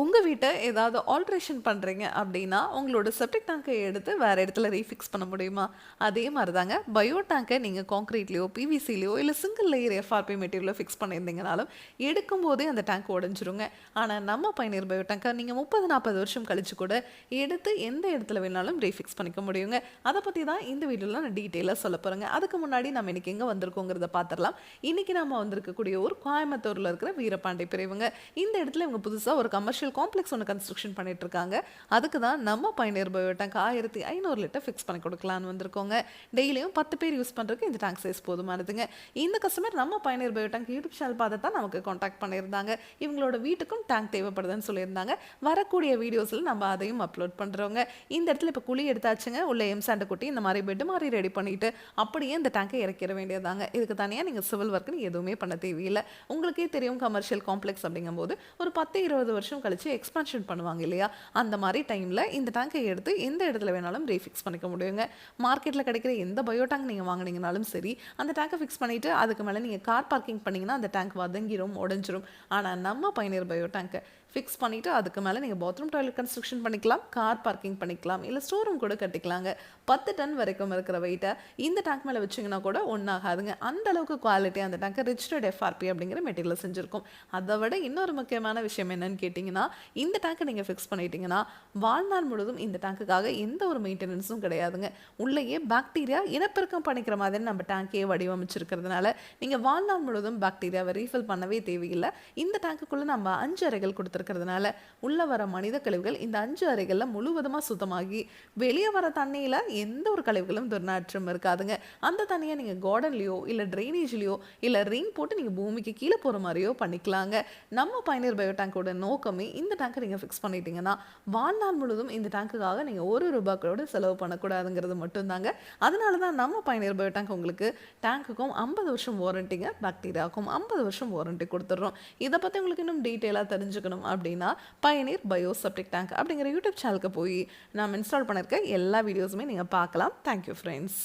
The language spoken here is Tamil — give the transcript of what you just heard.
உங்கள் வீட்டை ஏதாவது ஆல்ட்ரேஷன் பண்ணுறீங்க அப்படின்னா உங்களோட செப்டிக் டேங்கை எடுத்து வேறு இடத்துல ரீஃபிக்ஸ் பண்ண முடியுமா? அதே மாதிரி தாங்க பயோ டேங்கை நீங்கள் காங்க்ரீட்லேயோ பிவிசிலையோ இல்லை சிங்கிள் லேயர் எஃப்ஆர்பி மெட்டீரியலோ ஃபிக்ஸ் பண்ணியிருந்தீங்கனாலும் எடுக்கும் போதே அந்த டேங்க் உடஞ்சிருங்க. ஆனால் நம்ம பயணியர் பயோ டேங்கை நீங்கள் 30-40 வருஷம் கழிச்சு கூட எடுத்து எந்த இடத்துல வேணாலும் ரீஃபிக்ஸ் பண்ணிக்க முடியுங்க. அதை பற்றி தான் இந்த வீடியோவில் நான் டீட்டெயிலாக சொல்ல போகிறேங்க. அதுக்கு முன்னாடி நம்ம இன்றைக்கி எங்கே வந்திருக்கோங்கிறத பார்த்துடலாம். இன்றைக்கி நம்ம வந்திருக்கக்கூடிய ஊர் கோயம்புத்தூரில் இருக்கிற வீரபாண்டி பிரிவுங்க. இந்த இடத்துல இவங்க புதுசாக ஒரு கமர்ஷியல் காம்ப்ளெக்ஸ் ஒன்று கன்ஸ்ட்ரக்ஷன் பண்ணிட்டு இருக்காங்க. அதுக்கு தான் நம்ம பயணியர் பயோ டேங்க் 1500 லிட்டர் ஃபிக்ஸ் பண்ணி கொடுக்கலான்னு வந்திருக்கோங்க. டெய்லியும் 10 பேர் யூஸ் பண்ணுறதுக்கு இந்த டேங்க் சைஸ் போதுமானதுங்க. இந்த கஸ்டமர் நம்ம பயணியர் பயோ டேங்க் யூடியூப் சேனல் பார்த்து தான் நமக்கு காண்டாக்ட் பண்ணியிருந்தாங்க. இவங்களோட வீட்டுக்கும் டேங்க் தேவைப்படுதுன்னு சொல்லியிருந்தாங்க. வரக்கூடிய வீடியோஸில் நம்ம அதையும் அப்லோட் பண்ணுறோங்க. இந்த இடத்துல இப்போ குழி எடுத்தாச்சுங்க. உள்ள எம்சாண்டை கொட்டி இந்த மாதிரி பெட் மாதிரி ரெடி பண்ணிட்டு அப்படியே இந்த டேங்கை இறக்கிற வேண்டியதாங்க. இதுக்கு தனியாக நீங்கள் சிவில் ஒர்க்குன்னு எதுவுமே பண்ண தேவையில்லை. உங்களுக்கே தெரியும் கமர்ஷியல் காம்ப்ளெக்ஸ் அப்படிங்கும்போது ஒரு 10-20 வருஷம் கழிச்சு எக்ஸ்பான்ஷன் பண்ணுவாங்க இல்லையா? அந்த மாதிரி டைமில் இந்த டேங்கை எடுத்து எந்த இடத்துல வேணாலும் ரீஃபிக்ஸ் பண்ணிக்க முடியுங்க. மார்க்கெட்டில் கிடைக்கிற எந்த பயோ டேங்க் நீங்கள் வாங்கினீங்கனாலும் சரி, அந்த டேங்கை ஃபிக்ஸ் பண்ணிவிட்டு அதுக்கு மேலே நீங்கள் கார் பார்க்கிங் பண்ணிங்கன்னா அந்த டேங்க் வதங்கிரும், உடஞ்சிரும். ஆனால் நம்ம பயணியர் பயோ டேங்கை ஃபிக்ஸ் பண்ணிவிட்டு அதுக்கு மேலே நீங்கள் பாத்ரூம் டாய்லெட் கன்ஸ்ட்ரக்ஷன் பண்ணிக்கலாம், கார் பார்க்கிங் பண்ணிக்கலாம், இல்லை ஸ்டோர் ரூம் கூட கட்டிக்கலாங்க. 10 டன் வரைக்கும் இருக்கிற வெயிட்டை இந்த டேங்க் மேலே வச்சிங்கன்னா கூட ஒன்றாகாதுங்க. அந்த அளவுக்கு குவாலிட்டி அந்த டேங்கை ரிச்டட் எஃப்ஆர்பி அப்படிங்கிற மெட்டீரியல் செஞ்சுருக்கும். அதை விட இன்னொரு முக்கியமான விஷயம் என்னன்னு கேட்டிங்கன்னா, இந்த டேங்கை நீங்கள் ஃபிக்ஸ் பண்ணிட்டீங்கன்னா வாழ்நாள் முழுவதும் இந்த டேங்குக்காக எந்த ஒரு மெயின்டெனன்ஸும் கிடையாதுங்க. உள்ளேயே பாக்டீரியா இனப்பெருக்கம் பண்ணிக்கிற மாதிரி நம்ம டேங்கையே வடிவமைச்சிருக்கிறதுனால நீங்கள் வாழ்நாள் முழுவதும் பாக்டீரியாவை ரீஃபில் பண்ணவே தேவையில்லை. இந்த டேங்குக்குள்ளே நம்ம 5 அறைகள் இருக்கிறதுனால உள்ள வர மனித கழிவுகள் இந்த 5 அறைகள்ல முழுவதுமா சுத்தமாகி வெளியே வர தண்ணியில எந்த ஒரு கழிவுகளும் துர்நாற்றம் இருக்காதுங்க. அந்த தண்ணியை நீங்க கார்டன்லயோ இல்ல ட்ரைனேஜ்லயோ இல்ல ரிங் போட்டு நீங்க பூமிக்கு கீழே போற மாதிரியோ பண்ணிக்கலாங்க. நம்ம பயணியர் பயோ டேங்கோட நோக்கமே இந்த டேங்கை நீங்க ஃபிக்ஸ் பண்ணிட்டீங்கன்னா வாழ்நாள் முழுவதும் இந்த டேங்குக்காக நீங்க ₹1 கூட செலவு பண்ணக்கூடாதுங்கிறது மட்டும்தாங்க. அதனால தான் நம்ம பயணியர் பயோ டேங்க் உங்களுக்கு டேங்குக்கும் 50 வருஷம் வாரண்டிங்க, பாக்டீரியாவுக்கும் 50 வருஷம் வாரண்டி கொடுத்துட்றோம். இதை பத்தி உங்களுக்கு இன்னும் டீட்டெயிலாக தெரிஞ்சுக்கணும் அப்படின்னா பயணியர் பயோ செப்டிக் டேங்க் அப்படிங்கிற யூடியூப் சேனலுக்கு போய் நாம் இன்ஸ்டால் பண்ணியிருக்க எல்லா வீடியோஸுமே நீங்கள் பார்க்கலாம். Thank you friends.